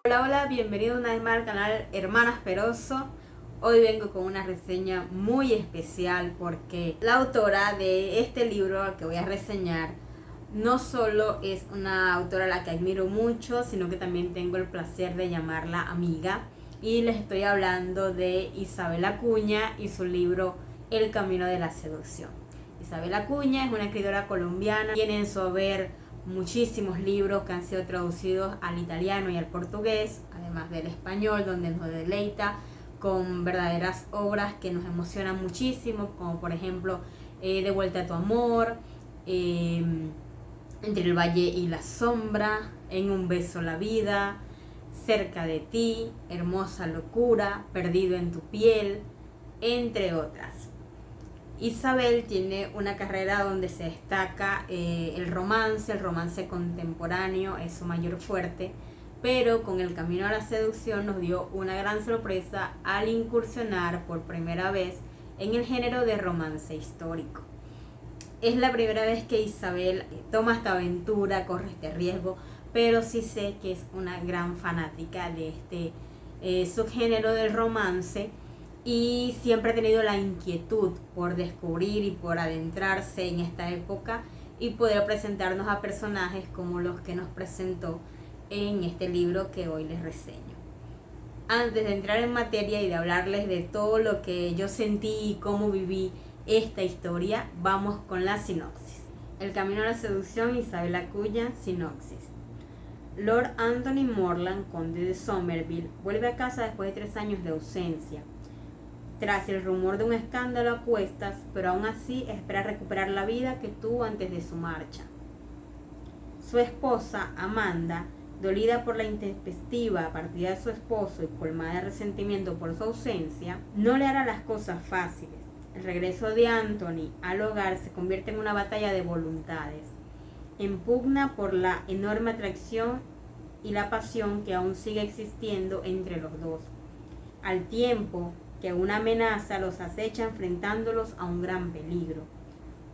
Hola, bienvenido una vez más al canal Hermanas Peroso. Hoy vengo con una reseña muy especial porque la autora de este libro que voy a reseñar no solo es una autora a la que admiro mucho, sino que también tengo el placer de llamarla amiga. Y les estoy hablando de Isabel Acuña y su libro El Camino de la Seducción. Isabel Acuña es una escritora colombiana, tiene en su haber muchísimos libros que han sido traducidos al italiano y al portugués, además del español, donde nos deleita con verdaderas obras que nos emocionan muchísimo, como por ejemplo De vuelta a tu amor, Entre el valle y la sombra, En un beso la vida, Cerca de ti, Hermosa locura, Perdido en tu piel, entre otras. Isabel tiene una carrera donde se destaca el romance contemporáneo es su mayor fuerte, pero con El Camino a la Seducción nos dio una gran sorpresa al incursionar por primera vez en el género de romance histórico. Es la primera vez que Isabel toma esta aventura, corre este riesgo, pero sí sé que es una gran fanática de este subgénero del romance. Y siempre he tenido la inquietud por descubrir y por adentrarse en esta época y poder presentarnos a personajes como los que nos presentó en este libro que hoy les reseño. Antes de entrar en materia y de hablarles de todo lo que yo sentí y cómo viví esta historia, vamos con la sinopsis. El Camino a la Seducción, Isabel Acuña, sinopsis. Lord Anthony Morland, conde de Somerville, vuelve a casa después de 3 años de ausencia, tras el rumor de un escándalo a cuestas, pero aún así espera recuperar la vida que tuvo antes de su marcha. Su esposa, Amanda, dolida por la intempestiva partida de su esposo y colmada de resentimiento por su ausencia, no le hará las cosas fáciles. El regreso de Anthony al hogar se convierte en una batalla de voluntades, en pugna por la enorme atracción y la pasión que aún sigue existiendo entre los dos, al tiempo que una amenaza los acecha enfrentándolos a un gran peligro.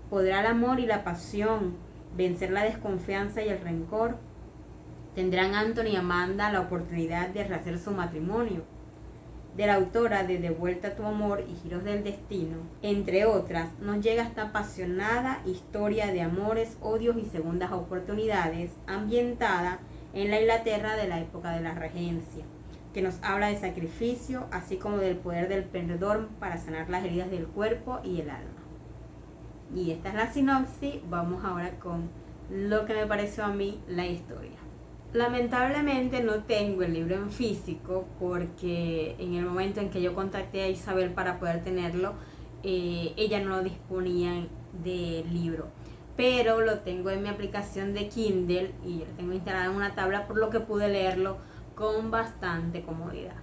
¿Podrá el amor y la pasión vencer la desconfianza y el rencor? ¿Tendrán Anthony y Amanda la oportunidad de rehacer su matrimonio? De la autora de vuelta a tu amor y Giros del destino, entre otras, nos llega esta apasionada historia de amores, odios y segundas oportunidades, ambientada en la Inglaterra de la época de la Regencia, que nos habla de sacrificio, así como del poder del perdón para sanar las heridas del cuerpo y el alma. Y esta es la sinopsis. Vamos ahora con lo que me pareció a mí la historia. Lamentablemente no tengo el libro en físico porque en el momento en que yo contacté a Isabel para poder tenerlo, ella no lo disponía del libro. Pero lo tengo en mi aplicación de Kindle y lo tengo instalado en una tabla, por lo que pude leerlo con bastante comodidad.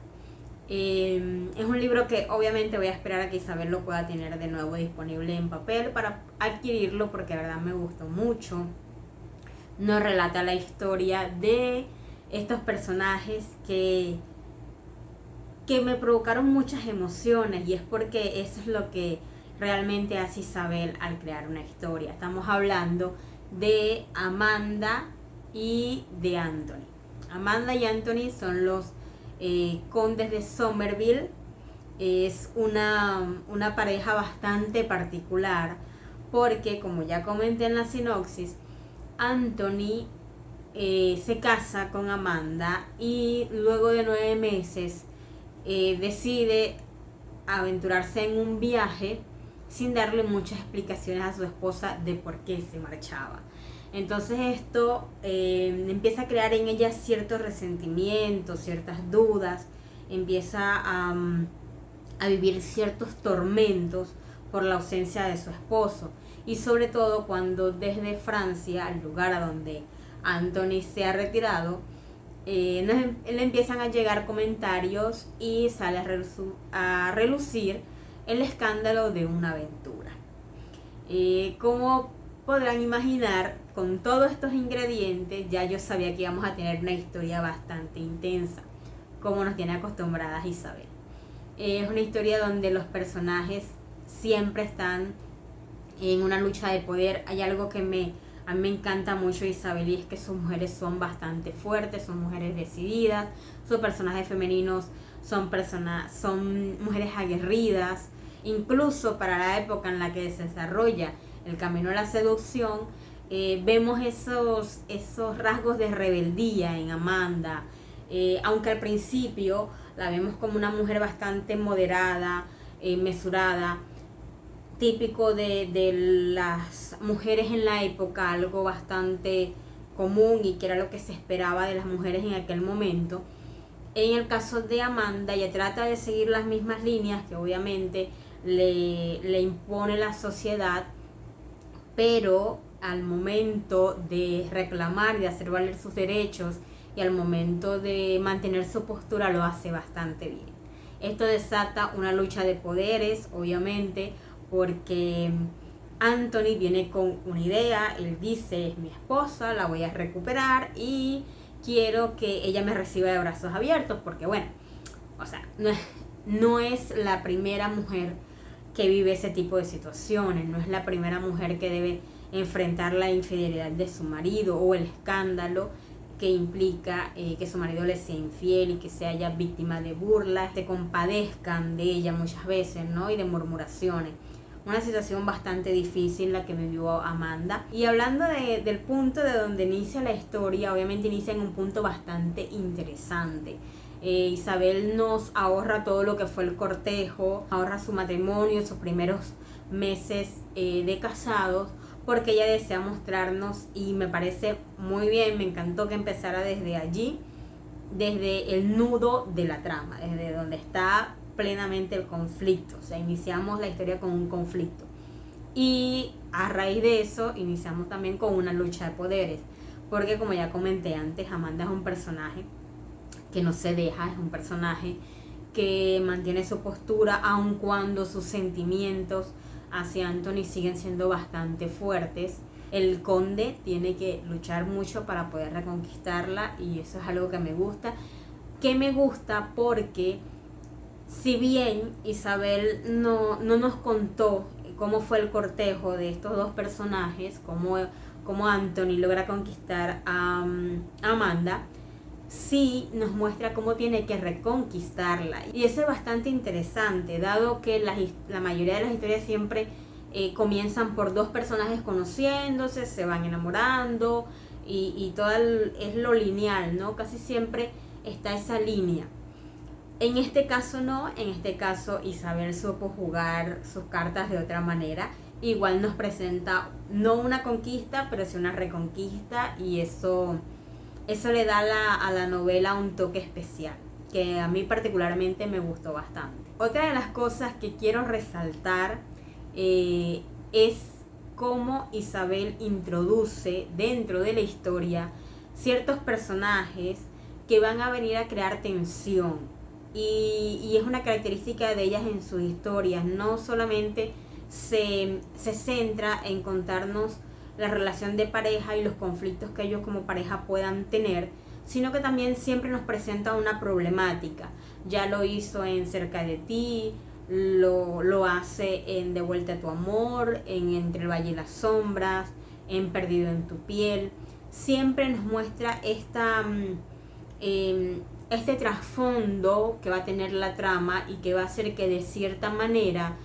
Es un libro que obviamente voy a esperar a que Isabel lo pueda tener de nuevo disponible en papel para adquirirlo, porque la verdad me gustó mucho. Nos relata la historia de estos personajes que me provocaron muchas emociones, y es porque eso es lo que realmente hace Isabel al crear una historia. Estamos hablando de Amanda y de Anthony. Amanda y Anthony son los condes de Somerville. Es una pareja bastante particular porque, como ya comenté en la sinopsis, Anthony se casa con Amanda y luego de 9 meses decide aventurarse en un viaje sin darle muchas explicaciones a su esposa de por qué se marchaba. Entonces esto empieza a crear en ella ciertos resentimientos, ciertas dudas, empieza a vivir ciertos tormentos por la ausencia de su esposo, y sobre todo cuando desde Francia, el lugar a donde Anthony se ha retirado, le empiezan a llegar comentarios y sale a relucir el escándalo de una aventura. Como podrán imaginar, con todos estos ingredientes ya yo sabía que íbamos a tener una historia bastante intensa, como nos tiene acostumbradas Isabel. Es una historia donde los personajes siempre están en una lucha de poder. Hay algo que a mí me encanta mucho de Isabel, y es que sus mujeres son bastante fuertes, son mujeres decididas, sus personajes femeninos son mujeres aguerridas. Incluso para la época en la que se desarrolla el camino a la seducción, vemos esos rasgos de rebeldía en Amanda, aunque al principio la vemos como una mujer bastante moderada, mesurada, típico de las mujeres en la época, algo bastante común y que era lo que se esperaba de las mujeres en aquel momento. En el caso de Amanda, ella trata de seguir las mismas líneas que obviamente le impone la sociedad, pero al momento de reclamar, de hacer valer sus derechos y al momento de mantener su postura lo hace bastante bien. Esto desata una lucha de poderes, obviamente, porque Anthony viene con una idea. Él dice: es mi esposa, la voy a recuperar y quiero que ella me reciba de brazos abiertos, porque bueno, o sea, no es la primera mujer que vive ese tipo de situaciones, no es la primera mujer que debe enfrentar la infidelidad de su marido o el escándalo que implica que su marido le sea infiel y que se haya víctima de burlas, se compadezcan de ella muchas veces, ¿no? Y de murmuraciones. Una situación bastante difícil la que vivió Amanda. Y hablando del punto de donde inicia la historia, obviamente inicia en un punto bastante interesante. Isabel nos ahorra todo lo que fue el cortejo, ahorra su matrimonio, sus primeros meses de casados, porque ella desea mostrarnos, y me parece muy bien, me encantó que empezara desde allí, desde el nudo de la trama, desde donde está plenamente el conflicto. O sea, iniciamos la historia con un conflicto y a raíz de eso iniciamos también con una lucha de poderes, porque como ya comenté antes, Amanda es un personaje que no se deja, es un personaje que mantiene su postura aun cuando sus sentimientos hacia Anthony siguen siendo bastante fuertes. El conde tiene que luchar mucho para poder reconquistarla, y eso es algo que me gusta. Que me gusta porque si bien Isabel no nos contó cómo fue el cortejo de estos dos personajes, cómo Anthony logra conquistar a Amanda, sí nos muestra cómo tiene que reconquistarla. Y eso es bastante interesante, dado que la mayoría de las historias siempre comienzan por dos personajes conociéndose, se van enamorando y todo es lo lineal, ¿no? Casi siempre está esa línea. En este caso no, en este caso Isabel supo jugar sus cartas de otra manera. Igual nos presenta no una conquista, pero sí una reconquista, y eso le da a la novela un toque especial, que a mí particularmente me gustó bastante. Otra de las cosas que quiero resaltar es cómo Isabel introduce dentro de la historia ciertos personajes que van a venir a crear tensión. Y es una característica de ellas en sus historias. No solamente se centra en contarnos la relación de pareja y los conflictos que ellos como pareja puedan tener, sino que también siempre nos presenta una problemática. Ya lo hizo en Cerca de ti, lo hace en De vuelta a tu amor, en Entre el valle y las sombras, en Perdido en tu piel. Siempre nos muestra este trasfondo que va a tener la trama y que va a hacer que de cierta manera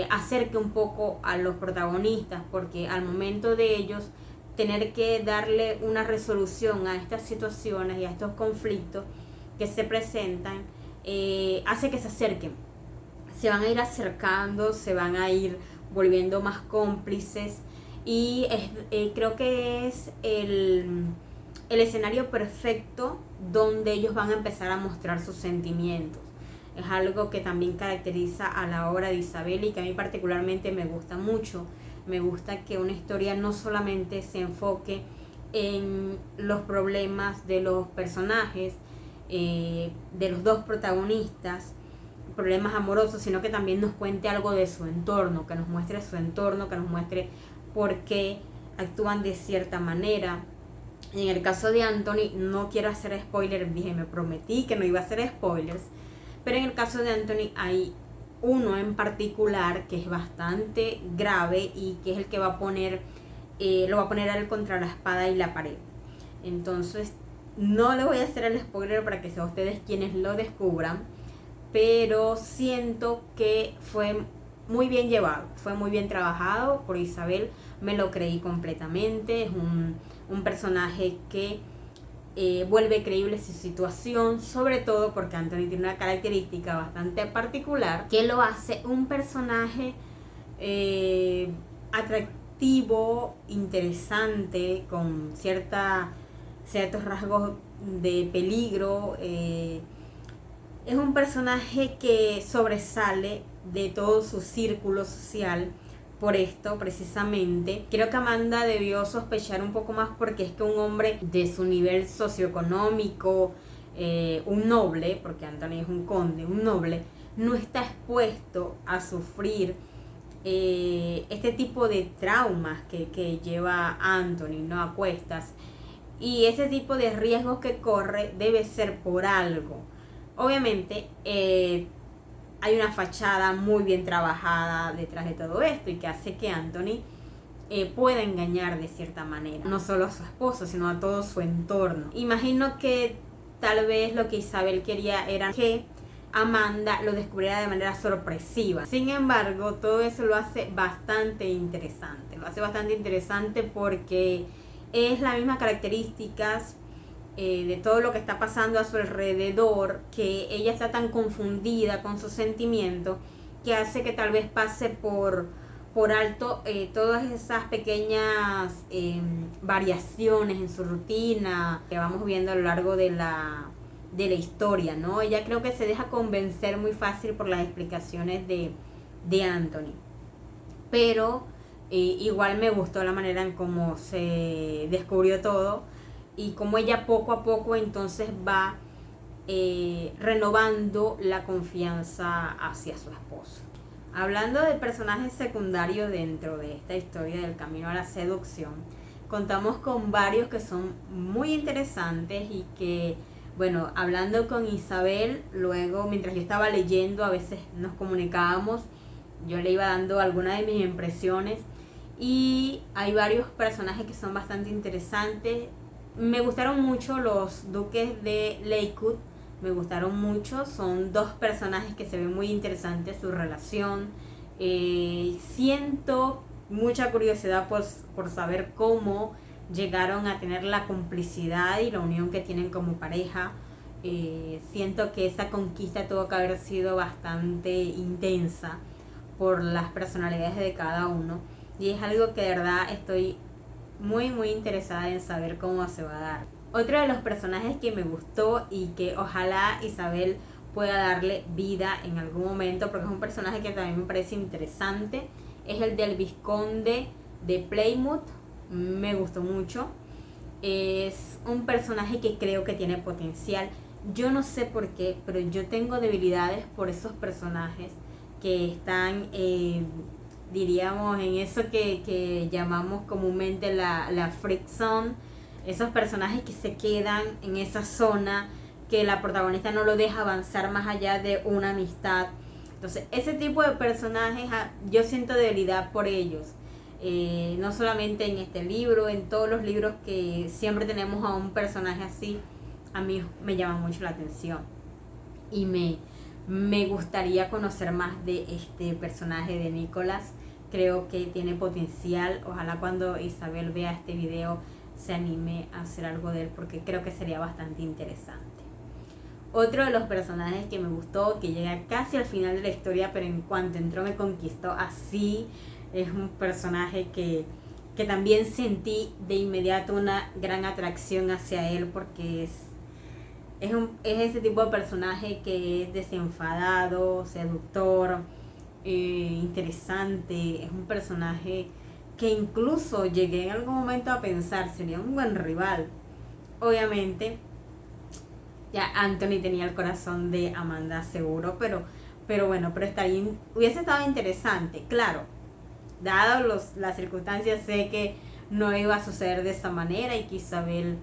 acerque un poco a los protagonistas, porque al momento de ellos tener que darle una resolución a estas situaciones y a estos conflictos que se presentan, hace que se acerquen, se van a ir acercando, se van a ir volviendo más cómplices, y creo que es el escenario perfecto donde ellos van a empezar a mostrar sus sentimientos. Es algo que también caracteriza a la obra de Isabel y que a mí particularmente me gusta mucho. Me gusta que una historia no solamente se enfoque en los problemas de los personajes, de los dos protagonistas, problemas amorosos, sino que también nos cuente algo de su entorno, que nos muestre su entorno, que nos muestre por qué actúan de cierta manera. En el caso de Anthony, no quiero hacer spoilers, me prometí que no iba a hacer spoilers, pero en el caso de Anthony hay uno en particular que es bastante grave y que es el que va a poner, lo va a poner a él contra la espada y la pared. Entonces, no le voy a hacer el spoiler para que sean ustedes quienes lo descubran, pero siento que fue muy bien llevado, fue muy bien trabajado por Isabel, me lo creí completamente. Es un personaje que vuelve creíble su situación, sobre todo porque Anthony tiene una característica bastante particular que lo hace un personaje atractivo, interesante, con ciertos rasgos de peligro. Es un personaje que sobresale de todo su círculo social. Por esto, precisamente, creo que Amanda debió sospechar un poco más, porque es que un hombre de su nivel socioeconómico, un noble, porque Anthony es un conde, un noble, no está expuesto a sufrir este tipo de traumas que lleva Anthony, ¿no? A cuestas. Y ese tipo de riesgos que corre debe ser por algo. Obviamente, hay una fachada muy bien trabajada detrás de todo esto y que hace que Anthony pueda engañar de cierta manera, no solo a su esposo, sino a todo su entorno. Imagino que tal vez lo que Isabel quería era que Amanda lo descubriera de manera sorpresiva. Sin embargo, todo eso lo hace bastante interesante. Lo hace bastante interesante porque es las mismas características de todo lo que está pasando a su alrededor, que ella está tan confundida con sus sentimientos, que hace que tal vez pase por alto todas esas pequeñas variaciones en su rutina que vamos viendo a lo largo de la historia, ¿no? Ella creo que se deja convencer muy fácil por las explicaciones de Anthony, pero igual me gustó la manera en cómo se descubrió todo y cómo ella poco a poco entonces va renovando la confianza hacia su esposo. Hablando de personajes secundarios dentro de esta historia del camino a la seducción, contamos con varios que son muy interesantes y que, bueno, hablando con Isabel, luego mientras yo estaba leyendo, a veces nos comunicábamos, yo le iba dando algunas de mis impresiones y hay varios personajes que son bastante interesantes. Me gustaron mucho los duques de Lakewood, me gustaron mucho, son dos personajes que se ven muy interesantes su relación. Siento mucha curiosidad por saber cómo llegaron a tener la complicidad y la unión que tienen como pareja. Siento que esa conquista tuvo que haber sido bastante intensa por las personalidades de cada uno y es algo que de verdad estoy muy interesada en saber cómo se va a dar. Otro de los personajes que me gustó y que ojalá Isabel pueda darle vida en algún momento, porque es un personaje que también me parece interesante, es el del vizconde de Plymouth. Me gustó mucho. Es un personaje que creo que tiene potencial. Yo no sé por qué, pero yo tengo debilidades por esos personajes que están diríamos en eso que llamamos comúnmente la freak zone, esos personajes que se quedan en esa zona, que la protagonista no lo deja avanzar más allá de una amistad. Entonces ese tipo de personajes yo siento debilidad por ellos, no solamente en este libro, en todos los libros que siempre tenemos a un personaje así. A mí me llama mucho la atención y me gustaría conocer más de este personaje de Nicholas. Creo que tiene potencial. Ojalá cuando Isabel vea este video se anime a hacer algo de él, porque creo que sería bastante interesante. Otro de los personajes que me gustó, que llega casi al final de la historia, pero en cuanto entró me conquistó así, es un personaje que también sentí de inmediato una gran atracción hacia él, porque es ese tipo de personaje que es desenfadado, seductor, interesante. Es un personaje que incluso llegué en algún momento a pensar sería un buen rival. Obviamente ya Anthony tenía el corazón de Amanda seguro, pero bueno, hubiese estado interesante. Claro, dado las circunstancias, sé que no iba a suceder de esa manera y que Isabel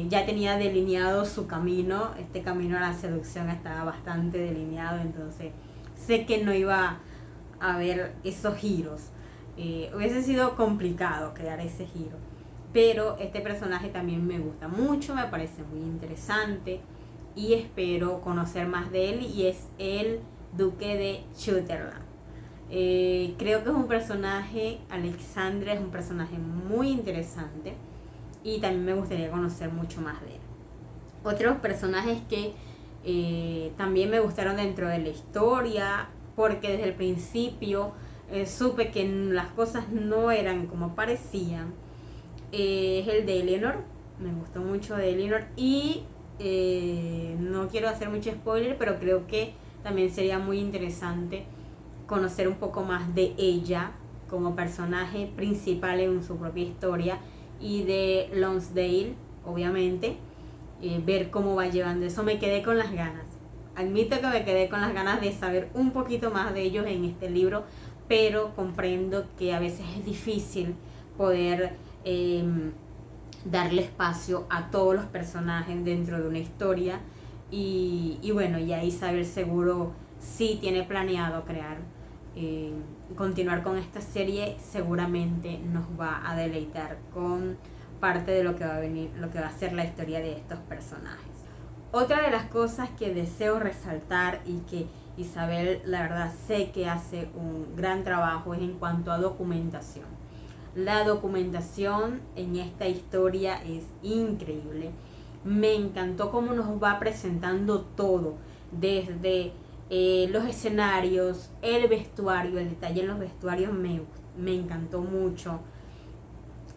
ya tenía delineado su camino. Este camino a la seducción estaba bastante delineado, entonces sé que no iba a haber esos giros. Hubiese sido complicado crear ese giro. Pero este personaje también me gusta mucho, me parece muy interesante y espero conocer más de él, y es el Duque de Sutherland. Creo que es un personaje, Alexandre es un personaje muy interesante y también me gustaría conocer mucho más de él. Otros personajes que también me gustaron dentro de la historia, porque desde el principio supe que las cosas no eran como parecían, es el de Eleanor. Me gustó mucho de Eleanor y no quiero hacer mucho spoiler, pero creo que también sería muy interesante conocer un poco más de ella como personaje principal en su propia historia, y de Lonsdale, obviamente, ver cómo va llevando eso. Me quedé con las ganas, admito que me quedé con las ganas de saber un poquito más de ellos en este libro, pero comprendo que a veces es difícil poder darle espacio a todos los personajes dentro de una historia, y bueno, ya Isabel seguro sí tiene planeado crear, continuar con esta serie. Seguramente nos va a deleitar con parte de lo que va a venir, lo que va a ser la historia de estos personajes. Otra de las cosas que deseo resaltar y que Isabel, la verdad, sé que hace un gran trabajo, es en cuanto a documentación. La documentación en esta historia es increíble. Me encantó cómo nos va presentando todo, desde los escenarios, el vestuario, el detalle en los vestuarios me encantó mucho.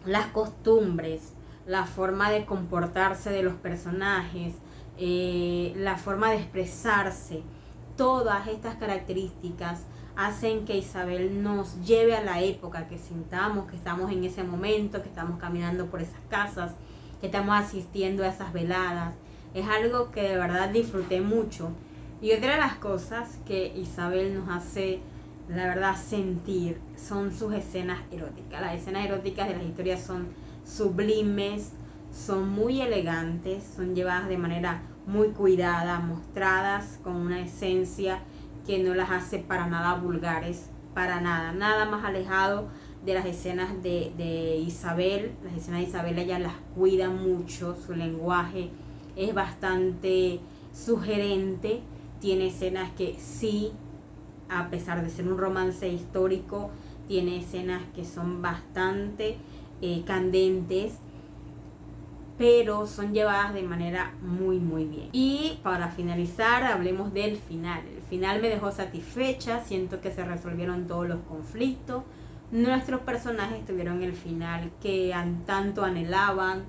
Las costumbres, la forma de comportarse de los personajes, la forma de expresarse, todas estas características hacen que Isabel nos lleve a la época, que sintamos que estamos en ese momento, que estamos caminando por esas casas, que estamos asistiendo a esas veladas. Es algo que de verdad disfruté mucho. Y otra de las cosas que Isabel nos hace, la verdad, sentir son sus escenas eróticas. Las escenas eróticas de las historias son sublimes, son muy elegantes, son llevadas de manera muy cuidada, mostradas con una esencia que no las hace para nada vulgares, para nada, nada más alejado de las escenas de Isabel. Las escenas de Isabel ella las cuida mucho, su lenguaje es bastante sugerente, tiene escenas que sí, a pesar de ser un romance histórico, tiene escenas que son bastante candentes, pero son llevadas de manera muy muy bien. Y para finalizar, hablemos del final. El final me dejó satisfecha, siento que se resolvieron todos los conflictos, nuestros personajes tuvieron el final que tanto anhelaban.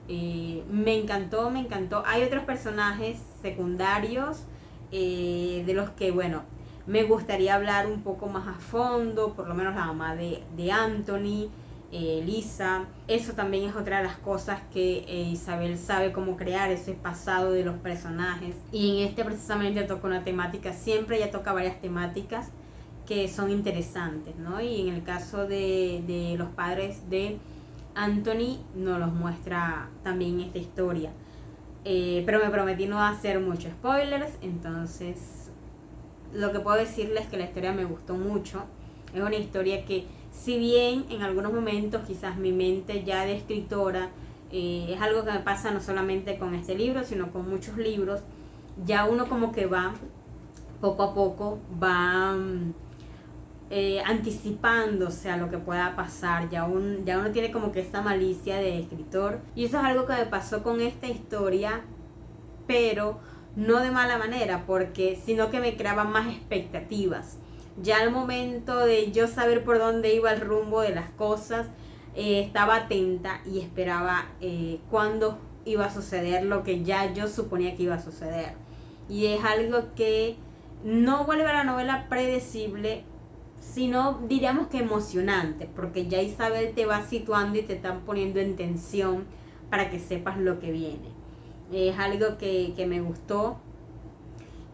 Me encantó, me encantó. Hay otros personajes secundarios de los que, bueno, me gustaría hablar un poco más a fondo, por lo menos la mamá de Anthony, Lisa. Eso también es otra de las cosas que Isabel sabe cómo crear, ese pasado de los personajes. Y en este precisamente toca una temática, siempre ella toca varias temáticas que son interesantes, ¿no? Y en el caso de los padres de Anthony nos los muestra también esta historia. Pero me prometí no hacer muchos spoilers, entonces lo que puedo decirles es que la historia me gustó mucho. Es una historia que, si bien en algunos momentos quizás mi mente ya de escritora, es algo que me pasa no solamente con este libro, sino con muchos libros, ya uno como que va, poco a poco, va anticipándose a lo que pueda pasar. Ya uno tiene como que esta malicia de escritor, y eso es algo que me pasó con esta historia, pero no de mala manera, porque sino que me creaba más expectativas. Ya al momento de yo saber por dónde iba el rumbo de las cosas, estaba atenta y esperaba cuándo iba a suceder lo que ya yo suponía que iba a suceder. Y es algo que no vuelve a la novela predecible, sino diríamos que emocionante, porque ya Isabel te va situando y te están poniendo en tensión para que sepas lo que viene. Es algo que me gustó.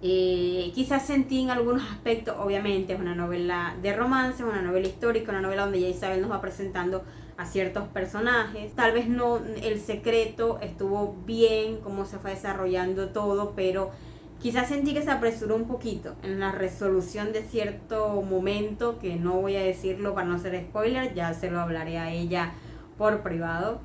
Quizás sentí en algunos aspectos, obviamente es una novela de romance, es una novela histórica, una novela donde ya Isabel nos va presentando a ciertos personajes. Tal vez no el secreto estuvo bien, cómo se fue desarrollando todo, pero Quizás sentí que se apresuró un poquito en la resolución de cierto momento, que no voy a decirlo para no hacer spoiler, ya se lo hablaré a ella por privado.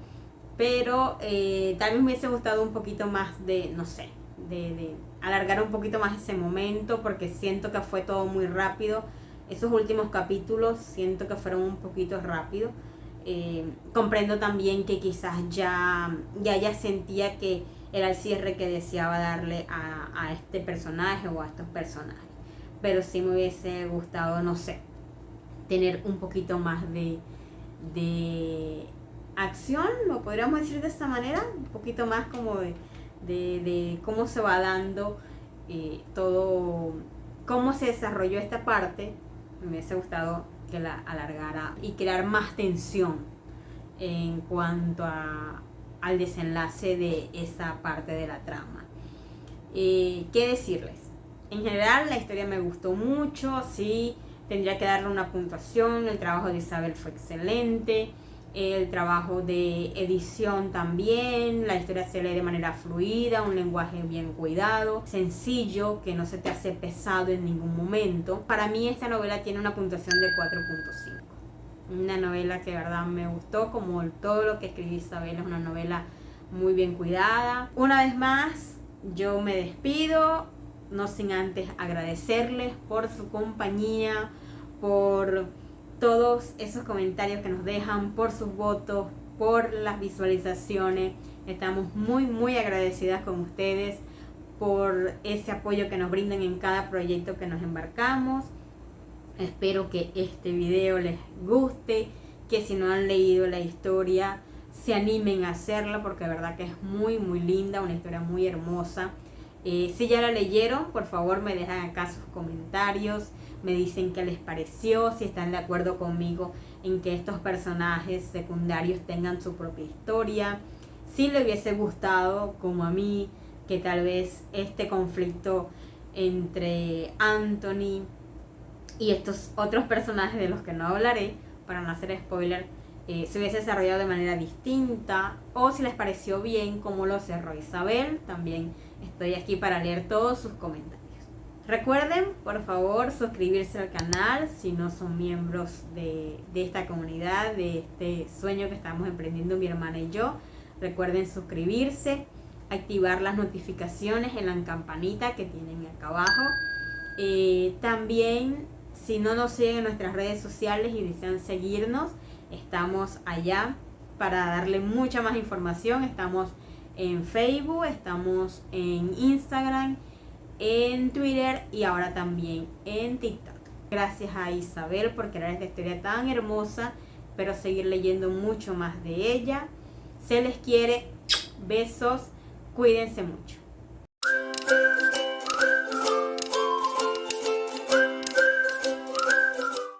Pero tal vez me hubiese gustado un poquito más de, no sé, de alargar un poquito más ese momento, porque siento que fue todo muy rápido. Esos últimos capítulos siento que fueron un poquito rápidos. Comprendo también que quizás ya sentía que era el cierre que deseaba darle a este personaje o a estos personajes. Pero sí me hubiese gustado, no sé, tener un poquito más de acción, lo podríamos decir de esta manera, un poquito más como de cómo se va dando todo, cómo se desarrolló esta parte. Me hubiese gustado que la alargara y crear más tensión en cuanto al desenlace de esa parte de la trama. ¿Qué decirles? En general la historia me gustó mucho, sí, tendría que darle una puntuación. El trabajo de Isabel fue excelente, el trabajo de edición también, la historia se lee de manera fluida, un lenguaje bien cuidado, sencillo, que no se te hace pesado en ningún momento. Para mí esta novela tiene una puntuación de 4.5. Una novela que de verdad me gustó, como todo lo que escribió Isabel, es una novela muy bien cuidada. Una vez más, yo me despido, no sin antes agradecerles por su compañía, por todos esos comentarios que nos dejan, por sus votos, por las visualizaciones. Estamos muy agradecidas con ustedes por ese apoyo que nos brindan en cada proyecto que nos embarcamos. Espero que este video les guste, que si no han leído la historia se animen a hacerla, porque de verdad que es muy linda, una historia muy hermosa. Si ya la leyeron, por favor me dejan acá sus comentarios, me dicen qué les pareció, si están de acuerdo conmigo en que estos personajes secundarios tengan su propia historia, si les hubiese gustado, como a mí, que tal vez este conflicto entre Anthony y estos otros personajes de los que no hablaré, para no hacer spoiler, se hubiese desarrollado de manera distinta, o si les pareció bien cómo lo cerró Isabel. También estoy aquí para leer todos sus comentarios. Recuerden, por favor, suscribirse al canal si no son miembros de esta comunidad, de este sueño que estamos emprendiendo mi hermana y yo. Recuerden suscribirse, activar las notificaciones en la campanita que tienen acá abajo. También, si no nos siguen en nuestras redes sociales y desean seguirnos, estamos allá para darle mucha más información. Estamos en Facebook, estamos en Instagram, en Twitter y ahora también en TikTok. Gracias a Isabel por crear esta historia tan hermosa, pero seguir leyendo mucho más de ella. Se les quiere, besos, cuídense mucho.